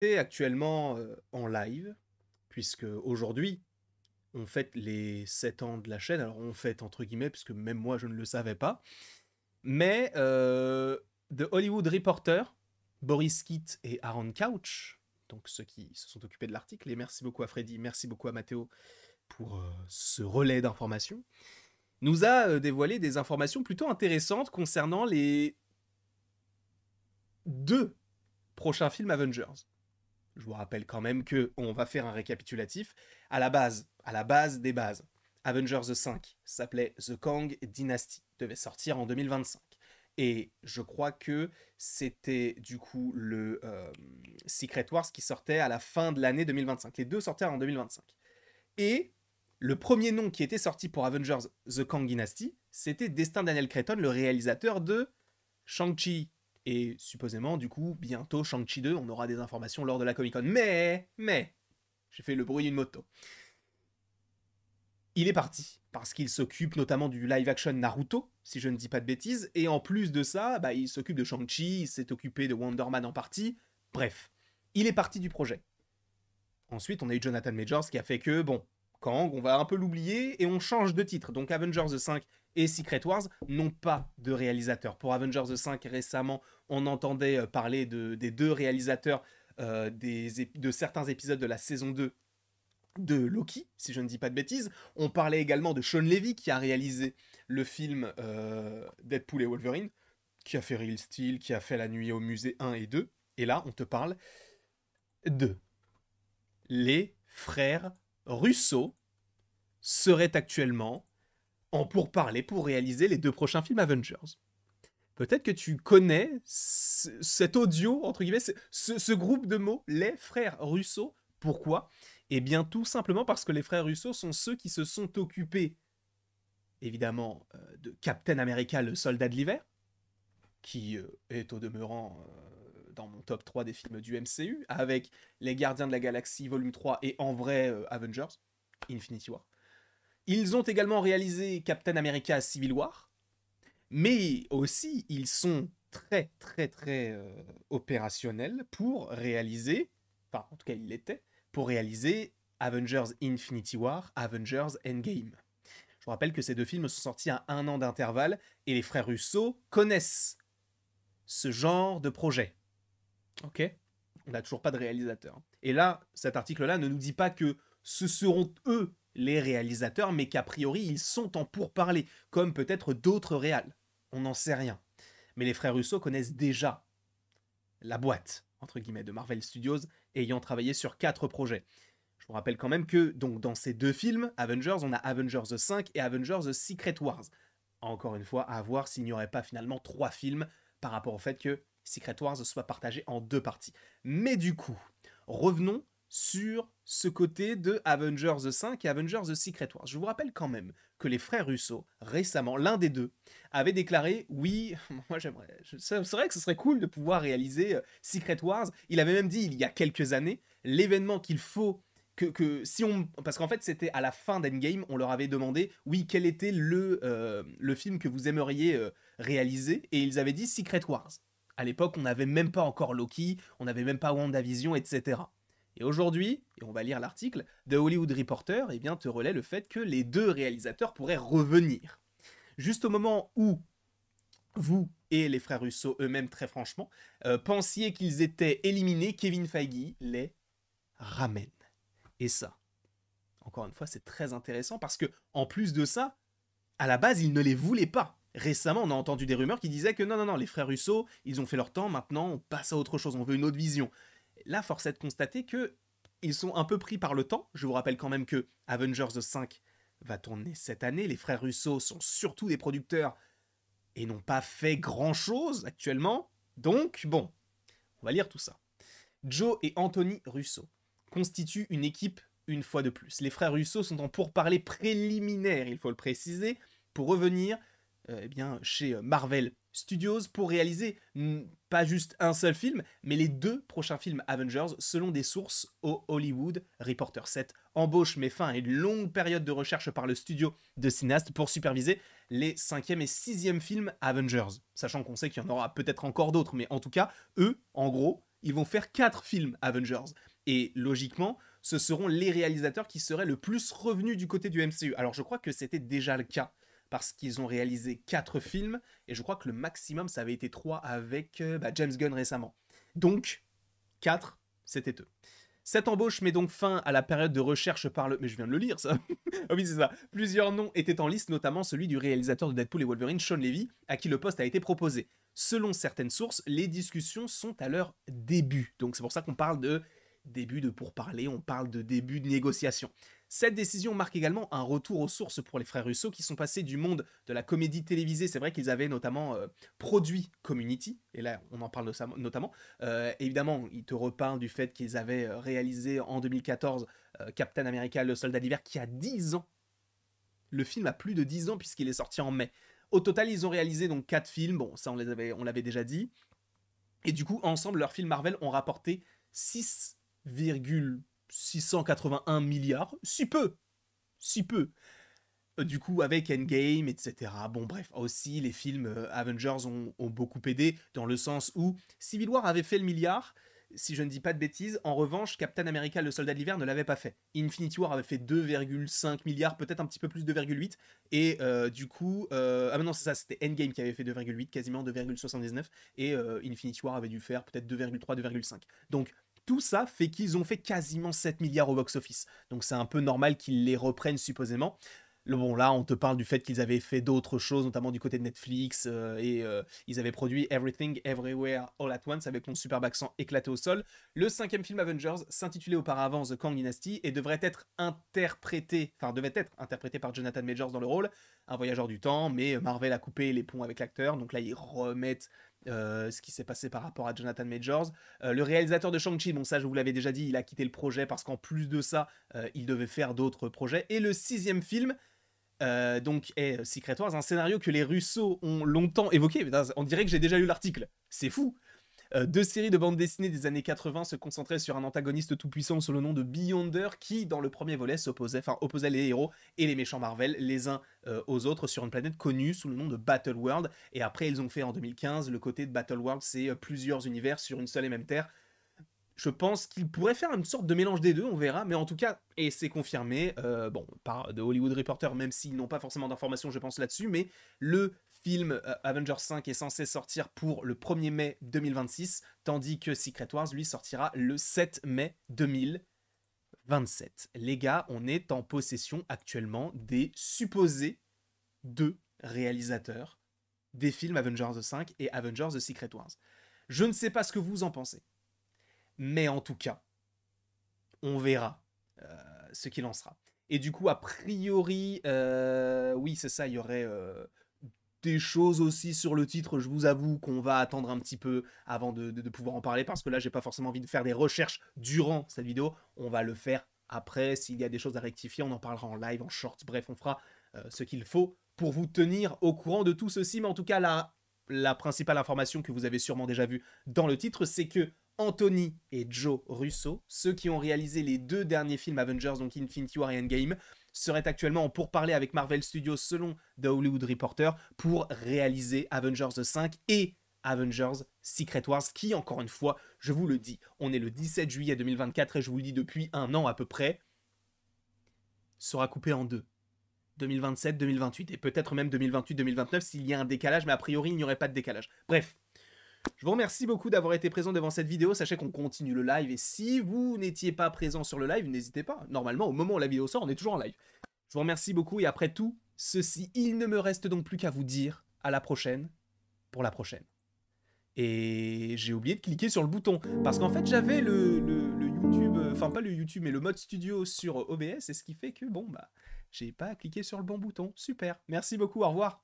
Et actuellement en live, puisque aujourd'hui, on fête les 7 ans de la chaîne. Alors on fête entre guillemets, puisque même moi je ne le savais pas. Mais The Hollywood Reporter, Boris Kitt et Aaron Couch, donc ceux qui se sont occupés de l'article, et merci beaucoup à Freddy, merci beaucoup à Matteo pour ce relais d'informations, nous a dévoilé des informations plutôt intéressantes concernant les deux prochains films Avengers. Je vous rappelle quand même que on va faire un récapitulatif. À la base des bases, Avengers 5 s'appelait The Kang Dynasty, devait sortir en 2025. Et je crois que c'était du coup le Secret Wars qui sortait à la fin de l'année 2025. Les deux sortaient en 2025. Et le premier nom qui était sorti pour Avengers The Kang Dynasty, c'était Destin Daniel Cretton, le réalisateur de Shang-Chi. Et supposément, du coup, bientôt, Shang-Chi 2, on aura des informations lors de la Comic-Con. Mais, j'ai fait le bruit d'une moto. Il est parti, parce qu'il s'occupe notamment du live-action Naruto, si je ne dis pas de bêtises, et en plus de ça, il s'occupe de Shang-Chi, il s'est occupé de Wonder Man en partie, bref, il est parti du projet. Ensuite, on a eu Jonathan Majors qui a fait que, bon, Kang, on va un peu l'oublier, et on change de titre. Donc Avengers 5 et Secret Wars n'ont pas de réalisateur. Pour Avengers 5, récemment, on entendait parler des deux réalisateurs de certains épisodes de la saison 2 de Loki, si je ne dis pas de bêtises. On parlait également de Sean Levy, qui a réalisé le film Deadpool et Wolverine, qui a fait Real Steel, qui a fait La Nuit au musée 1 et 2. Et là, on te parle de les frères Russo seraient actuellement en pourparlers pour réaliser les deux prochains films Avengers. Peut-être que tu connais cet audio, entre guillemets, ce groupe de mots, les frères Russo. Pourquoi? Eh bien, tout simplement parce que les frères Russo sont ceux qui se sont occupés, évidemment, de Captain America, le soldat de l'hiver, qui est au demeurant dans mon top 3 des films du MCU, avec Les Gardiens de la Galaxie volume 3 et en vrai Avengers, Infinity War. Ils ont également réalisé Captain America Civil War, mais aussi ils sont très opérationnels pour réaliser, enfin en tout cas ils l'étaient, pour réaliser Avengers Infinity War, Avengers Endgame. Je vous rappelle que ces deux films sont sortis à 1 an d'intervalle et les frères Russo connaissent ce genre de projet. Ok? On n'a toujours pas de réalisateur. Et là, cet article-là ne nous dit pas que ce seront eux les réalisateurs, mais qu'a priori ils sont en pourparlers, comme peut-être d'autres réals. On n'en sait rien. Mais les frères Russo connaissent déjà la boîte, entre guillemets, de Marvel Studios, ayant travaillé sur 4 projets. Je vous rappelle quand même que donc, dans ces deux films, Avengers, on a Avengers 5 et Avengers Secret Wars. Encore une fois, à voir s'il n'y aurait pas finalement 3 films par rapport au fait que Secret Wars soit partagé en 2 parties. Mais du coup, revenons sur ce côté de Avengers 5 et Avengers Secret Wars. Je vous rappelle quand même que les frères Russo, récemment, l'un des deux, avait déclaré oui, moi j'aimerais. C'est vrai que ce serait cool de pouvoir réaliser Secret Wars. Il avait même dit il y a quelques années l'événement qu'il faut que si on. Parce qu'en fait, c'était à la fin d'Endgame, on leur avait demandé oui, quel était le film que vous aimeriez réaliser, et ils avaient dit Secret Wars. À l'époque, on n'avait même pas encore Loki, on n'avait même pas WandaVision, etc. Et aujourd'hui, et on va lire l'article, The Hollywood Reporter eh bien, te relaie le fait que les deux réalisateurs pourraient revenir. Juste au moment où vous et les frères Russo eux-mêmes, très franchement, pensiez qu'ils étaient éliminés, Kevin Feige les ramène. Et ça, encore une fois, c'est très intéressant parce que, en plus de ça, à la base, ils ne les voulaient pas. Récemment, on a entendu des rumeurs qui disaient que non, les frères Russo, ils ont fait leur temps, maintenant on passe à autre chose, on veut une autre vision. Là, force est de constater que ils sont un peu pris par le temps. Je vous rappelle quand même que Avengers 5 va tourner cette année. Les frères Russo sont surtout des producteurs et n'ont pas fait grand-chose actuellement. Donc, bon, on va lire tout ça. Joe et Anthony Russo constituent une équipe une fois de plus. Les frères Russo sont en pourparlers préliminaires, il faut le préciser, pour revenir chez Marvel Studios pour réaliser pas juste un seul film, mais les deux prochains films Avengers selon des sources au Hollywood Reporter. Cette embauche met fin à une longue période de recherche par le studio de cinéastes pour superviser les 5e et 6e films Avengers. Sachant qu'on sait qu'il y en aura peut-être encore d'autres, mais en tout cas, eux, en gros, ils vont faire 4 films Avengers. Et logiquement, ce seront les réalisateurs qui seraient le plus revenus du côté du MCU. Alors je crois que c'était déjà le cas, parce qu'ils ont réalisé 4 films, et je crois que le maximum, ça avait été 3 avec James Gunn récemment. Donc, 4, c'était eux. Cette embauche met donc fin à la période de recherche par le... Mais je viens de le lire, ça. Ah oui, c'est ça. Plusieurs noms étaient en liste, notamment celui du réalisateur de Deadpool et Wolverine, Sean Levy, à qui le poste a été proposé. Selon certaines sources, les discussions sont à leur début. Donc c'est pour ça qu'on parle de début de pourparlers, on parle de début de négociation. Cette décision marque également un retour aux sources pour les frères Russo qui sont passés du monde de la comédie télévisée. C'est vrai qu'ils avaient notamment produit Community, et là on en parle de ça notamment. Évidemment, ils te reparlent du fait qu'ils avaient réalisé en 2014 Captain America, le soldat d'hiver, qui a 10 ans. Le film a plus de 10 ans puisqu'il est sorti en mai. Au total, ils ont réalisé donc 4 films, bon ça on l'avait déjà dit. Et du coup, ensemble, leurs films Marvel ont rapporté 6,681 milliards, si peu. Du coup, avec Endgame, etc. Bon, bref, aussi, les films Avengers ont beaucoup aidé, dans le sens où Civil War avait fait le milliard, si je ne dis pas de bêtises. En revanche, Captain America, le soldat de l'hiver, ne l'avait pas fait. Infinity War avait fait 2,5 milliards, peut-être un petit peu plus, 2,8. Et du coup... ah mais non, c'est ça, c'était Endgame qui avait fait 2,8, quasiment 2,79. Et Infinity War avait dû faire peut-être 2,3, 2,5. Donc, tout ça fait qu'ils ont fait quasiment 7 milliards au box-office. Donc c'est un peu normal qu'ils les reprennent supposément. Bon, là, on te parle du fait qu'ils avaient fait d'autres choses, notamment du côté de Netflix, et ils avaient produit Everything, Everywhere, All at Once, avec mon superbe accent éclaté au sol. Le 5e film Avengers s'intitulait auparavant The Kang Dynasty, et devait être interprété par Jonathan Majors dans le rôle, un voyageur du temps, mais Marvel a coupé les ponts avec l'acteur, donc là, ils remettent ce qui s'est passé par rapport à Jonathan Majors. Le réalisateur de Shang-Chi, bon ça je vous l'avais déjà dit, il a quitté le projet parce qu'en plus de ça, il devait faire d'autres projets. Et le 6e film, donc est Secret Wars, un scénario que les Russo ont longtemps évoqué. On dirait que j'ai déjà lu l'article, c'est fou. 2 séries de bandes dessinées des années 80 se concentraient sur un antagoniste tout-puissant sous le nom de Beyonder qui, dans le premier volet, opposait les héros et les méchants Marvel les uns aux autres sur une planète connue sous le nom de Battleworld. Et après, ils ont fait en 2015 le côté de Battleworld, c'est plusieurs univers sur une seule et même terre. Je pense qu'il pourrait faire une sorte de mélange des deux, on verra, mais en tout cas, et c'est confirmé, par The Hollywood Reporter, même s'ils n'ont pas forcément d'informations, je pense, là-dessus, mais le film Avengers 5 est censé sortir pour le 1er mai 2026, tandis que Secret Wars, lui, sortira le 7 mai 2027. Les gars, on est en possession actuellement des supposés 2 réalisateurs des films Avengers 5 et Avengers The Secret Wars. Je ne sais pas ce que vous en pensez. Mais en tout cas, on verra ce qu'il en sera. Et du coup, a priori, oui, c'est ça, il y aurait des choses aussi sur le titre. Je vous avoue qu'on va attendre un petit peu avant de pouvoir en parler, parce que là, j'ai pas forcément envie de faire des recherches durant cette vidéo. On va le faire après. S'il y a des choses à rectifier, on en parlera en live, en short. Bref, on fera ce qu'il faut pour vous tenir au courant de tout ceci. Mais en tout cas, la principale information que vous avez sûrement déjà vue dans le titre, c'est que Anthony et Joe Russo, ceux qui ont réalisé les 2 derniers films Avengers, donc Infinity War et Endgame, seraient actuellement en pourparlers avec Marvel Studios selon The Hollywood Reporter pour réaliser Avengers 5 et Avengers Secret Wars, qui, encore une fois, je vous le dis, on est le 17 juillet 2024 et je vous le dis depuis un an à peu près, sera coupé en 2. 2027-2028 et peut-être même 2028-2029 s'il y a un décalage, mais a priori il n'y aurait pas de décalage. Bref. Je vous remercie beaucoup d'avoir été présent devant cette vidéo. Sachez qu'on continue le live et si vous n'étiez pas présent sur le live, n'hésitez pas. Normalement, au moment où la vidéo sort, on est toujours en live. Je vous remercie beaucoup et après tout ceci, il ne me reste donc plus qu'à vous dire à la prochaine pour la prochaine. Et j'ai oublié de cliquer sur le bouton parce qu'en fait, j'avais le YouTube, enfin pas le YouTube, mais le mode studio sur OBS et ce qui fait que, bon, bah, j'ai pas cliqué sur le bon bouton. Super, merci beaucoup, au revoir.